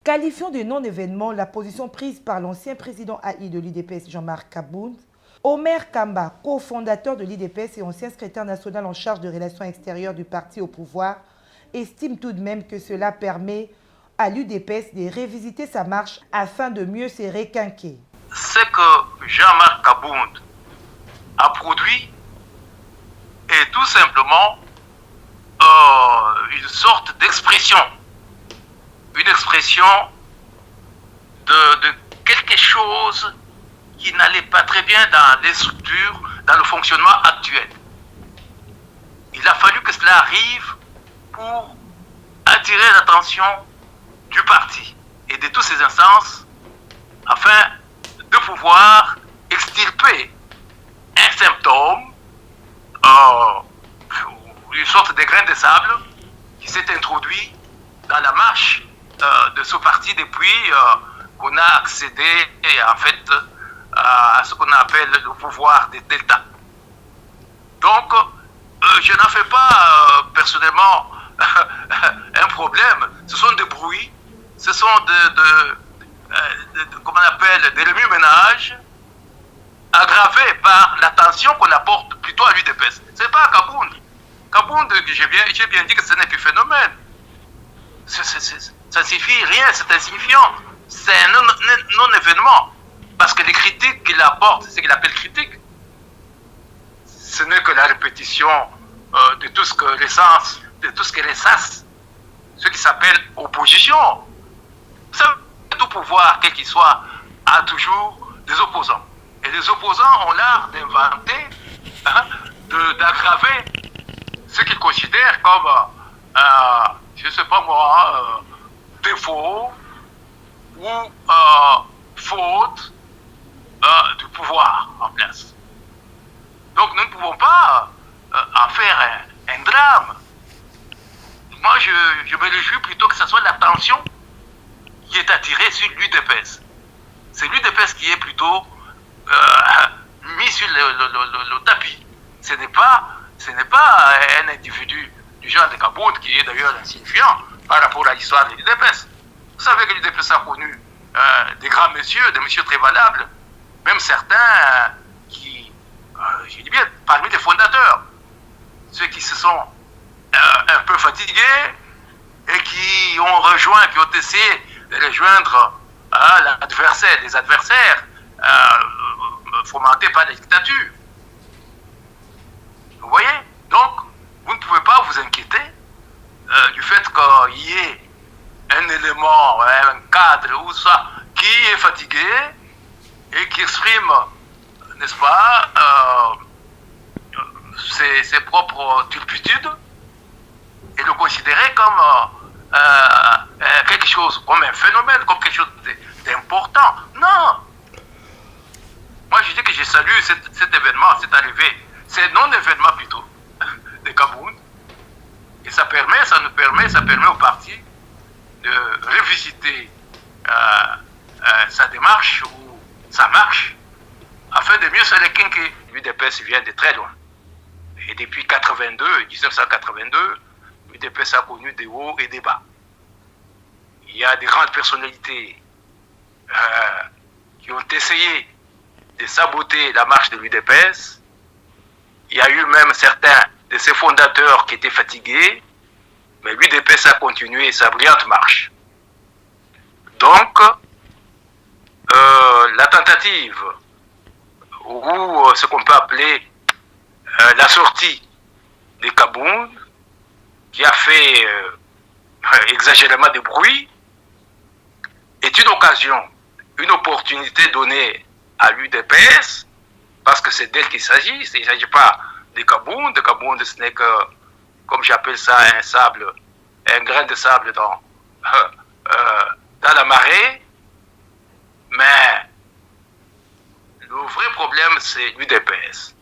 Qualifiant de non-événement la position prise par l'ancien président AI de l'UDPS, Jean-Marc Kabound, Omer Kamba, cofondateur de l'UDPS et ancien secrétaire national en charge de relations extérieures du parti au pouvoir, estime tout de même que cela permet à l'UDPS de révisiter sa marche afin de mieux se requinquer. Ce que Jean-Marc Kabound a produit est tout simplement une sorte d'expression. Une expression de quelque chose qui n'allait pas très bien dans les structures, dans le fonctionnement actuel. Il a fallu que cela arrive pour attirer l'attention du parti et de toutes ses instances afin de pouvoir extirper un symptôme, une sorte de grain de sable qui s'est introduit dans la marche de ce parti depuis qu'on a accédé en fait à ce qu'on appelle le pouvoir des Delta. Donc, je n'en fais pas personnellement un problème. Ce sont des bruits, ce sont comment on appelle, des remue-ménages aggravés par l'attention qu'on apporte plutôt à l'UDPS. Ce n'est pas à Kabound. Kabound, j'ai bien dit que ce n'est qu'un phénomène. Ça ne signifie rien, c'est insignifiant. C'est un non-événement. Parce que les critiques qu'il apporte, ce qu'il appelle critiques, ce n'est que la répétition de tout ce que l'essence, de tout ce que l'essence, ce qui s'appelle opposition. Tout pouvoir, quel qu'il soit, a toujours des opposants. Et les opposants ont l'art d'inventer, d'aggraver ce qu'ils considèrent comme, je ne sais pas moi, défaut ou faute du pouvoir en place. Donc nous ne pouvons pas en faire un drame. Moi, je me réjouis plutôt que ce soit l'attention qui est attirée sur l'UDPS. C'est l'UDPS qui est plutôt mis sur le tapis. Ce n'est pas un individu du genre de Kabound qui est d'ailleurs insignifiant par rapport à l'histoire de l'UDPS. Vous savez que l'UDPS a connu des grands messieurs, des messieurs très valables, même certains qui, je dis bien, parmi les fondateurs, ceux qui se sont un peu fatigués et qui ont rejoint, qui ont essayé de rejoindre les adversaires fomentés par la dictature. Vous voyez? Donc, vous ne pouvez pas vous inquiéter du fait qu'il y ait un élément, un cadre ou ça, qui est fatigué et qui exprime, n'est-ce pas, ses propres turpitudes et le considérer comme quelque chose, comme un phénomène, comme quelque chose d'important. Non! Moi, je dis que je salue cet événement, cette arrivée, c'est non-événement plutôt, de Kabound. Et ça permet au parti de revisiter sa démarche ou sa marche afin de mieux se requinquer. L'UDPS vient de très loin. Et depuis 1982, l'UDPS a connu des hauts et des bas. Il y a des grandes personnalités qui ont essayé de saboter la marche de l'UDPS. Il y a eu même certains de ses fondateurs qui étaient fatigués, mais l'UDPS a continué sa brillante marche. Donc, la tentative, ou ce qu'on peut appeler la sortie de Kabound, qui a fait exagérément de bruit, est une occasion, une opportunité donnée à l'UDPS, parce que c'est d'elle qu'il s'agit. Il ne s'agit pas de Kabound. De Kabound, ce n'est que, comme j'appelle ça, un grain de sable dans la marée. Mais le vrai problème, c'est l'UDPS,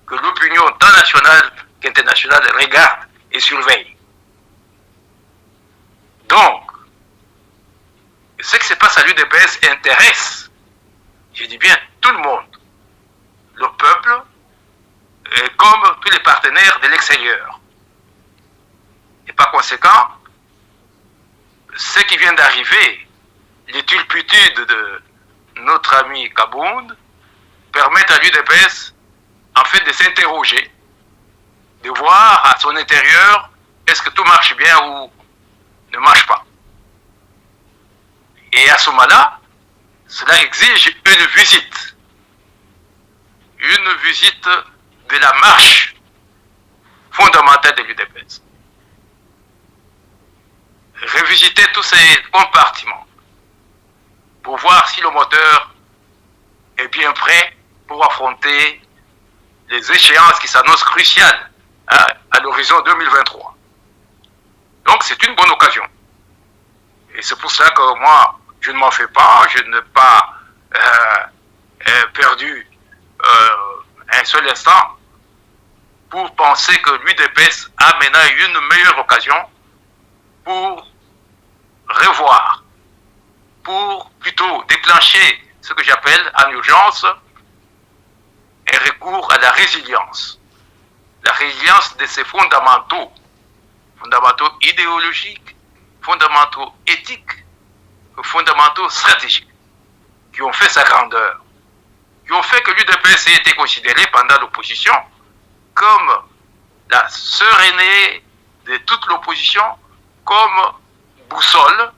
que l'opinion tant nationale qu'internationale regarde et surveille. Donc, ce qui se passe à l'UDPS intéresse, je dis bien, tout le monde, le peuple, comme tous les partenaires de l'extérieur. Et par conséquent, ce qui vient d'arriver les turpitudes de notre ami Kabound permettent à l'UDPS en fait de s'interroger, de voir à son intérieur est-ce que tout marche bien ou ne marche pas. Et à ce moment-là, cela exige une visite de la marche fondamentale de l'UDPS. Revisiter tous ces compartiments pour voir si le moteur est bien prêt pour affronter les échéances qui s'annoncent cruciales à l'horizon 2023. Donc c'est une bonne occasion. Et c'est pour ça que moi, je ne m'en fais pas, je n'ai pas perdu un seul instant pour penser que l'UDPS a maintenant une meilleure occasion pour revoir, pour plutôt déclencher ce que j'appelle en urgence un recours à la résilience de ces fondamentaux idéologiques, fondamentaux éthiques, fondamentaux stratégiques, qui ont fait sa grandeur, qui ont fait que l'UDPS ait été considéré pendant l'opposition comme la sœur aînée de toute l'opposition, comme boussole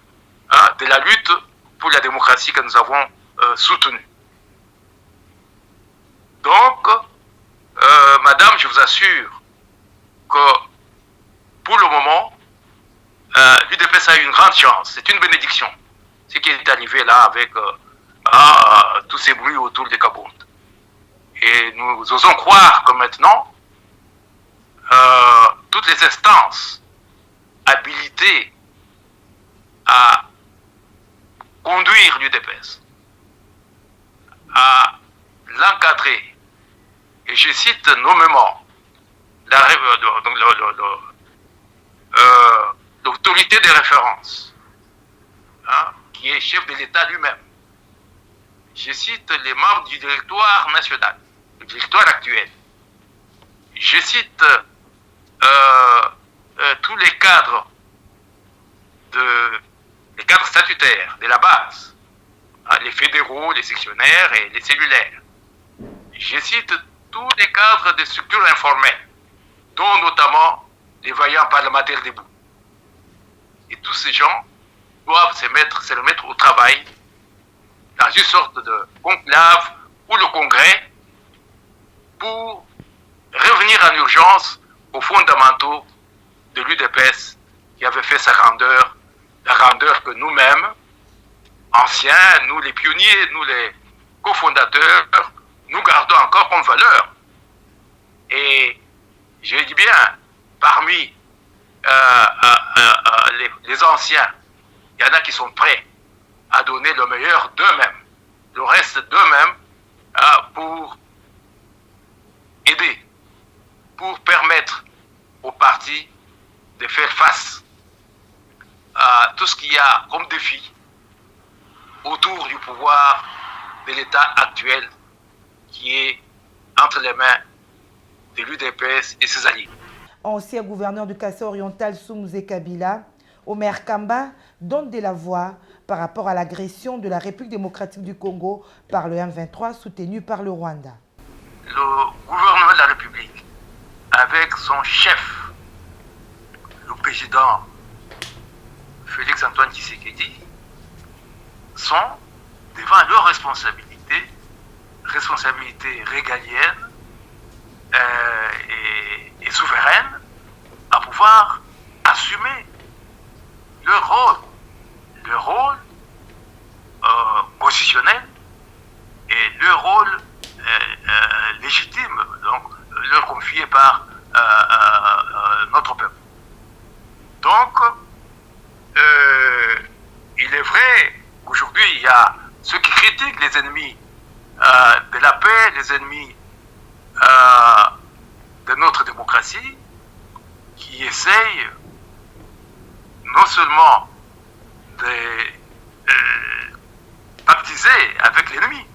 de la lutte pour la démocratie que nous avons soutenue. Donc, madame, je vous assure que pour le moment, l'UDPS a eu une grande chance. C'est une bénédiction, ce qui est arrivé là avec tous ces bruits autour de Kabound. Et nous osons croire que maintenant, toutes les instances habilitées à conduire l'UDPS, à l'encadrer, et je cite nommément l'autorité de référence, qui est chef de l'État lui-même. Je cite les membres du directoire national, le directoire actuel. Je cite tous les cadres statutaires de la base, les fédéraux, les sectionnaires et les cellulaires. Je cite tous les cadres des structures informelles, dont notamment les vaillants parlementaires debout. Et tous ces gens doivent se remettre au travail dans une sorte de conclave ou le congrès pour revenir en urgence aux fondamentaux de l'UDPS qui avait fait sa grandeur, la grandeur que nous-mêmes, anciens, nous les pionniers, nous les cofondateurs, nous gardons encore comme valeur. Et je dis bien, parmi les anciens, il y en a qui sont prêts à donner le meilleur d'eux-mêmes, le reste d'eux-mêmes, pour aider, pour permettre aux partis de faire face à tout ce qu'il y a comme défi autour du pouvoir de l'État actuel qui est entre les mains de l'UDPS et ses alliés. Ancien gouverneur du Kassai oriental Soumzé Kabila, Omer Kamba donne de la voix par rapport à l'agression de la République démocratique du Congo par le M23 soutenu par le Rwanda. Le gouvernement de la République, avec son chef, le président Félix-Antoine Tshisekedi, sont devant leurs responsabilités régaliennes et souveraines, à pouvoir assumer leur rôle constitutionnel et leur rôle légitime, donc leur confié par notre peuple. Donc, il est vrai qu'aujourd'hui, il y a ceux qui critiquent les ennemis de la paix, les ennemis de notre démocratie, qui essayent non seulement de pactiser avec l'ennemi,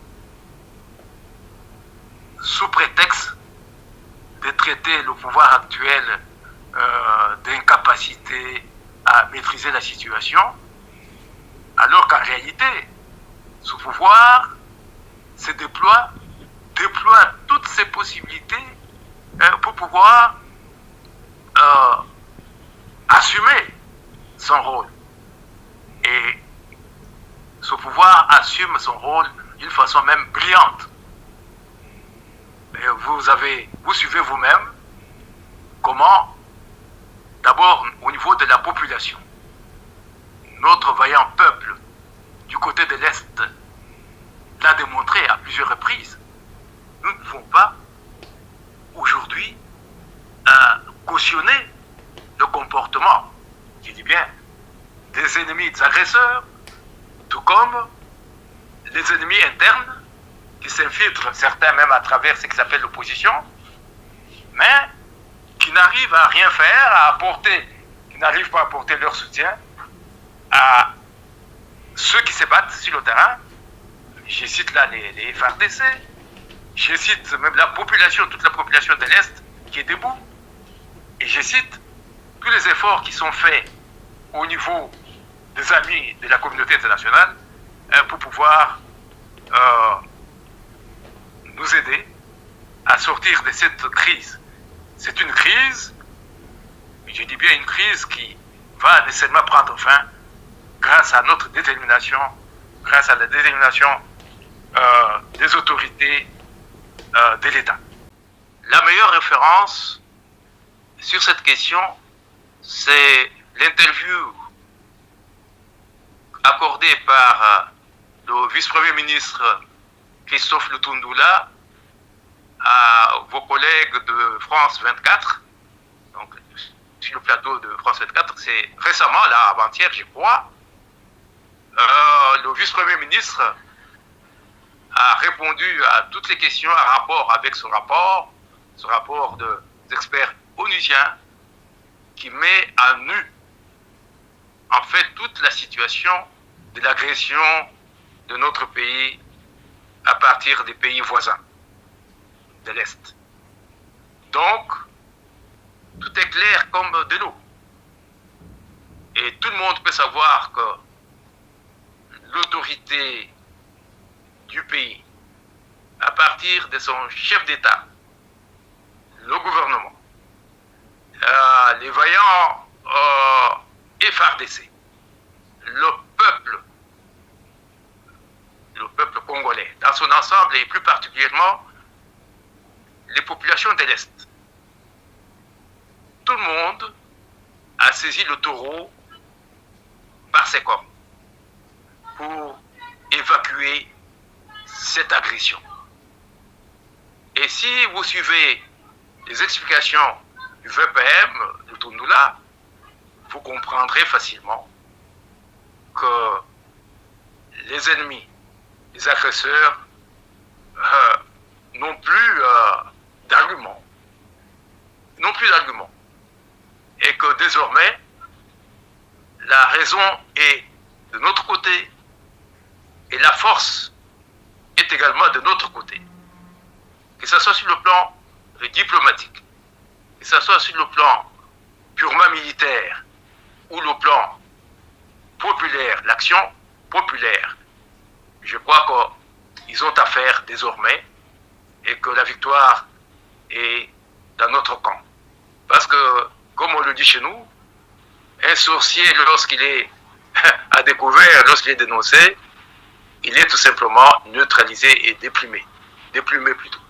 sous prétexte de traiter le pouvoir actuel d'incapacité à maîtriser la situation, alors alors qu'en réalité, ce pouvoir se déploie toutes ses possibilités pour pouvoir assumer son rôle. Et ce pouvoir assume son rôle d'une façon même brillante. Et vous suivez vous-même comment, d'abord au niveau de la population, notre vaillant peuple du côté de l'Est l'a démontré à plusieurs reprises. Nous ne pouvons pas aujourd'hui cautionner le comportement, je dis bien, des ennemis, des agresseurs, tout comme les ennemis internes qui s'infiltrent, certains même à travers ce qui s'appelle l'opposition, mais qui n'arrivent à rien faire, qui n'arrivent pas à apporter leur soutien à ceux qui se battent sur le terrain. Je cite là les FARDC, je cite même la population, toute la population de l'Est qui est debout, et je cite tous les efforts qui sont faits au niveau des amis de la communauté internationale pour pouvoir nous aider à sortir de cette crise. C'est une crise, je dis bien une crise qui va nécessairement prendre fin grâce à notre détermination, grâce à la détermination des autorités de l'État. La meilleure référence sur cette question, c'est l'interview accordée par le vice-premier ministre Christophe Lutundula à vos collègues de France 24, donc sur le plateau de France 24, c'est récemment, là, avant-hier, je crois, le vice-premier ministre a répondu à toutes les questions en rapport avec ce rapport des experts onusiens qui met à nu, en fait, toute la situation de l'agression de notre pays à partir des pays voisins de l'Est. Donc, tout est clair comme de l'eau. Et tout le monde peut savoir que l'autorité du pays, à partir de son chef d'État, le gouvernement, les vaillants FARDC, le peuple congolais, dans son ensemble et plus particulièrement les populations de l'Est. Tout le monde a saisi le taureau par ses cornes pour évacuer cette agression. Et si vous suivez les explications du VPM, de Tundula, vous comprendrez facilement que les ennemis, les agresseurs n'ont plus d'arguments. Et que désormais, la raison est de notre côté et la force est également de notre côté. Que ce soit sur le plan diplomatique, que ce soit sur le plan purement militaire ou le plan populaire, l'action populaire, je crois qu'ils ont à faire désormais et que la victoire est dans notre camp. Parce que, comme on le dit chez nous, un sorcier, lorsqu'il est à découvert, lorsqu'il est dénoncé, il est tout simplement neutralisé et déprimé plutôt.